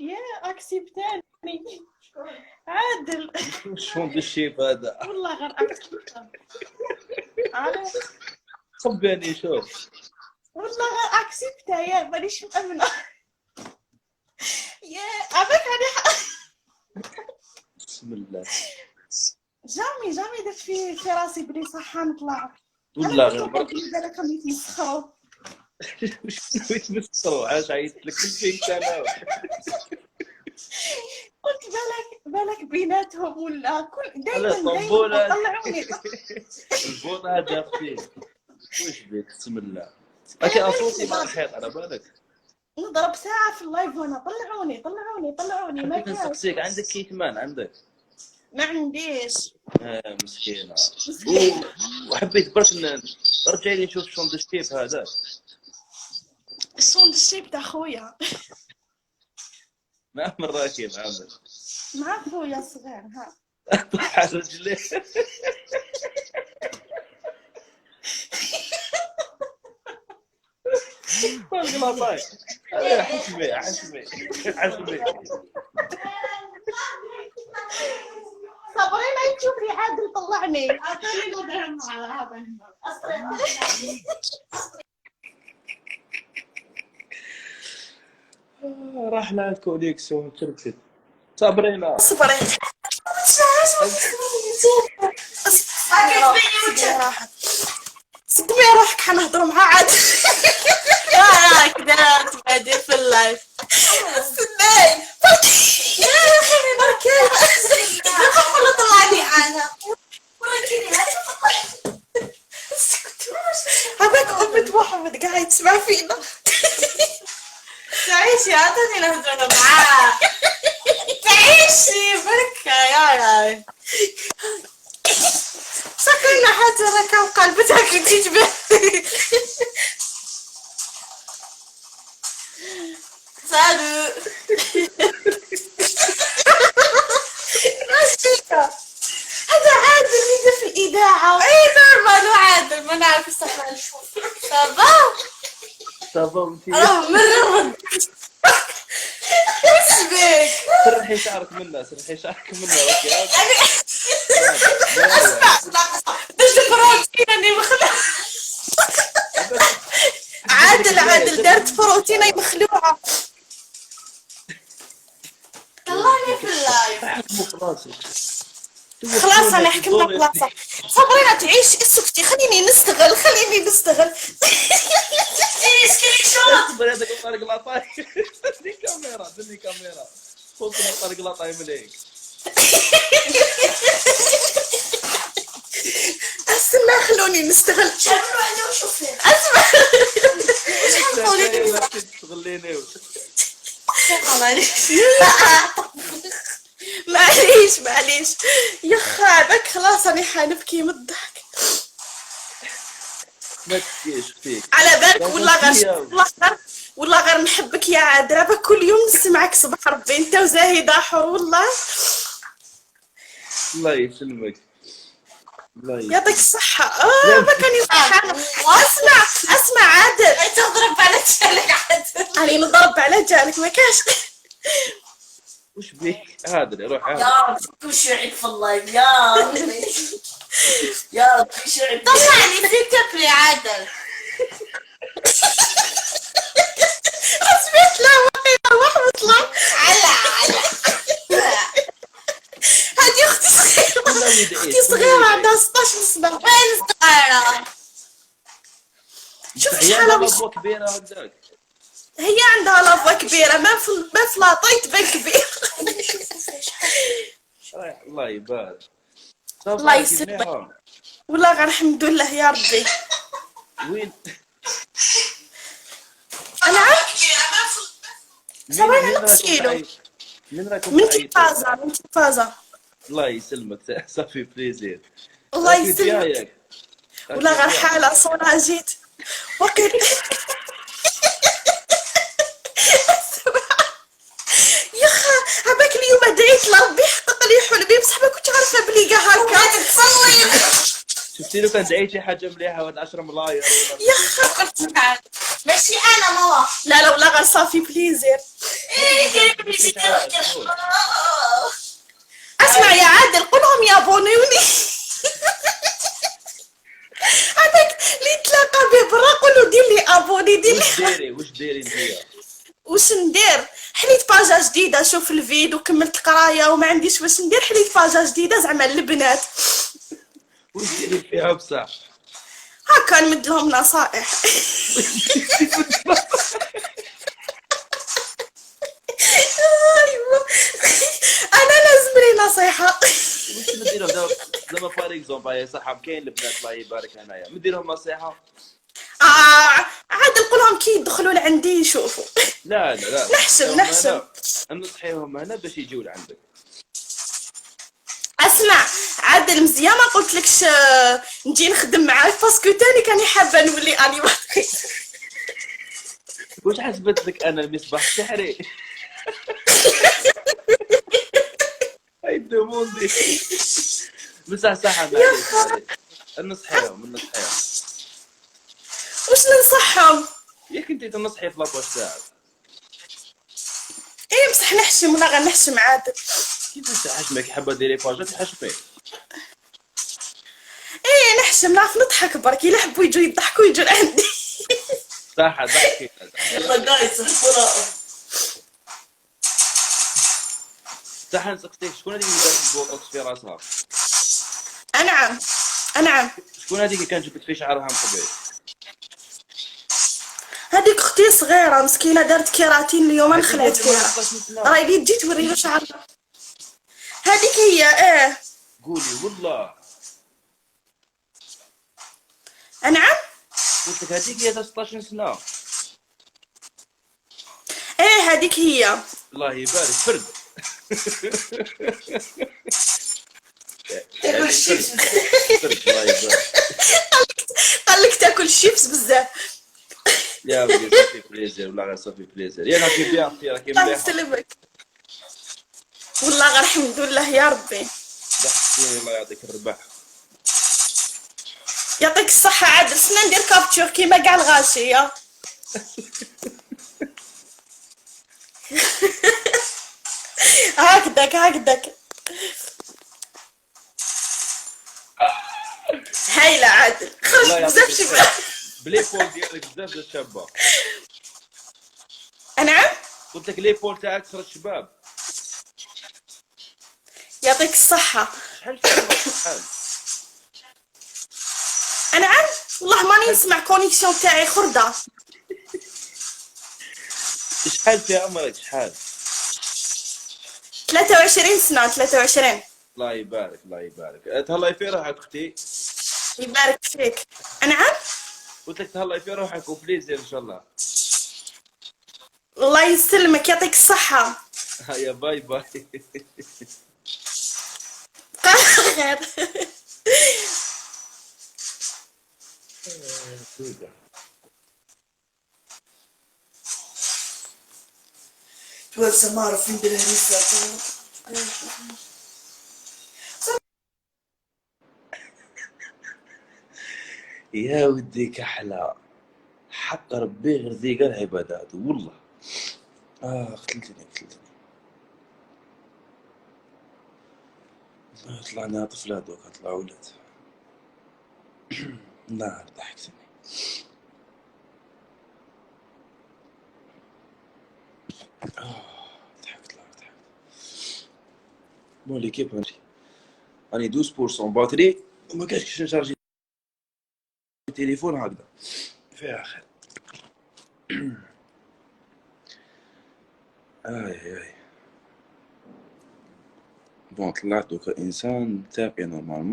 يا اكسبتاني عادل. شلون بالشيب هذا؟ والله غير اكسبتاني. عارف خباني شوف. والله غير اكسبتا يا مانيش مأمنة. يا عباك علي بسم الله. جامي درت في راسي بلي صح نطلع. والله غير برك بالك راهم يتمسخروا. شنو يتمسخروا؟ عاش عيطت لك كل شيء انا. قلت بالك بيناتهم ولا كل لا دايما طنبوله طلعوني. البوط هذا اختي واش بك بسم الله. لكن اصوتي ما حيط على بالك. نضرب ساعة في اللايف وانا طلعوني ما حبيت نسقسيك عندك كيتمان عندك؟ ما عنديش. مسكينه. وحبيت برك رجعي لي نشوف شلون الشيب هذا. الصوند الشيب تاع خويا. ما من راكب عامل مع خويا صغير ها. طاح على رجليه. والله حسبي صبرينا تشوفي عادل طلعني. راح لها الكونيكسيون تركت. صبرينا سقمي روحك حنهضروا مع عادل. كذا تبادر في اللايف. استناي يا اخي بركي والله طلعني انا هذاك أمة محمد قاعد يسمع فينا. تعيشي عطني نهضر معاه. تعيشي بركة يا سكرنا حتى ركا وقلبتها كي تجبه. سالو هذا عادل اللي في الإذاعة. اي نورمال وعادل ما نعرف الصحة نشوف صافا انتي راه مرة وش بك؟ سرحي شعرك منها اوكي. اسمع درت بروتين اني مخلوعة. عادل درت بروتينة مخلوعة. طلعني في اللايف. خلاص انا حكمنا بلاصة. صبرينا تعيش اسكتي خليني نستغل. سكرين شوت. هذاك الطريق لاطاي. دني كاميرا فوق الطريق لاطاي مليك. استنى خلوني نستغل. شنو وحده وشوفي اسمع تغليني معليش يا خابك. خلاص انا حنبكي من الضحك. ما تبكيش فيك على بالك والله غير نحبك يا عادل. كل يوم نسمعك صباح ربي انت وزاهدة حر والله. الله يسلمك يعطيك الصحة. ما كان يصحى. اسمع عادل تضرب على جالك عادل. أنا نضرب على جالك ما كاش. وش بيك هذا روح يا رب وش يعيد في اللايف يا رب وش يعيد. طلعني في كفري عادل. اسمعت لا واحد اطلع على هذه اختي صغيرة عندها 16 سنة. وين صغيرة؟ شوف شحال لافوا كبيرة هكذاك. هي عندها لافوا كبيرة ما في لاطاي تبان كبير. الله يبارك. الله يسلمك. والله غير الحمد لله يا ربي. وين انا صبرنا نص كيلو من تفازة. الله يسلمك صافي بليزير. الله يسلمك. ولا غير حالة صونا جيت وقت. يا خا هباك اليوم دعيت لربي حقق لي حلمي بصح ما كنت عارفة بلي كاع هكا. تصلي شفتي لو كان دعيتي حاجة مليحة ولا 10 ملاير يا خا ماشي انا ماما. لا ولا غير صافي بليزير. اسمع يا عادل قولهم يابونيوني. هذاك اللي تلاقى به برا قولوا دير لي ابوني دير لي. واش دايري انتيا؟ واش ندير؟ حليت باجا جديده، شوف الفيديو كملت القرايه وما عنديش واش ندير، حليت باجا جديده زعما للبنات. واش دايري فيها بصح؟ هاكا نمد لهم نصائح. ايوا انا لازم لي نصيحه. واش نديرهم زعما فار اكزومبل يا صاحب كاين البنات الله يبارك هنايا نديرهم نصيحه. عاد نقولهم كي يدخلوا لعندي يشوفوا. لا نحسب نصحيهم هنا باش يجيو لعندك. اسمع عادل مزيان ما قلتلكش نجي نخدم معاك باسكو تاني كاني حابه نولي انيماتريس. واش حسبت لك انا المصباح السحري؟ هاي دوموندي بصح صح معليش نصحيهم. واش ننصحهم؟ ياك انت تنصحي في لابوش تاعك. ايه بصح نحشم ولا غنحشم عادل. كيفاش تحشمك حابه ديري باجات تحشمي؟ ايه نحشم نعرف نضحك برك الا حبوا يجوا يضحكوا يجوا لعندي. صح ضحكي. يلا جايز القراءة. صح نسقسيك شكون هذيك اللي دارت البوتوكس في راسها؟ انعم شكون هذيك اللي كانت جبت في شعرها من قبل؟ هذيك اختي صغيره مسكينه دارت كيراتين اليوم نخلعت فيها. راهي اللي تجي توري له شعرها. هذيك هي قولي والله. انعم قلت لك هذيك هي 16 سنه. هذيك هي. الله يبارك فرد. تاكل الشيبس فرد الله يبارك. قال لك تاكل شيبس بزاف. يا ودي صافي بليزير ولا غير صافي بليزير. يا راكي بيان اختي راكي الله مليحه. يسلمك والله غير الحمد لله يا ربي. ضحكتيني الله يعطيك الربح. يعطيك الصحة عادل. سنا ندير كابتشور كيما كاع الغاشية. هكداك هايلة عادل. خرج بزاف شباب. بليبول ديالك بزاف شابه. نعم قلت لك ليبول تاعك خرج شباب. يعطيك الصحة. شحال شحال؟ نعم والله ماني نسمع كونيكسيون تاعي خردة. شحال في عمرك شحال؟ 23 سنة 23. الله يبارك الله يبارك. تهلاي في روحك اختي. يبارك فيك. نعم قلت لك تهلاي في روحك وبليزير ان شاء الله. الله يسلمك يعطيك الصحة. هيا باي باي. خير. تقول سمارة في بالهريسة. يا ودي كحلة حق ربي غير ذيك العبادات والله. قتلتني. طلعنا طفلات دوكا طلعوا ولاد. لا ضحكتني. ضحكت. بون ليكيب راني 12% باتري وما كاش كيفاش نشارجي التليفون هكذا فيها خير. اي بون طلعت دوكا انسان تابع نورمالمون.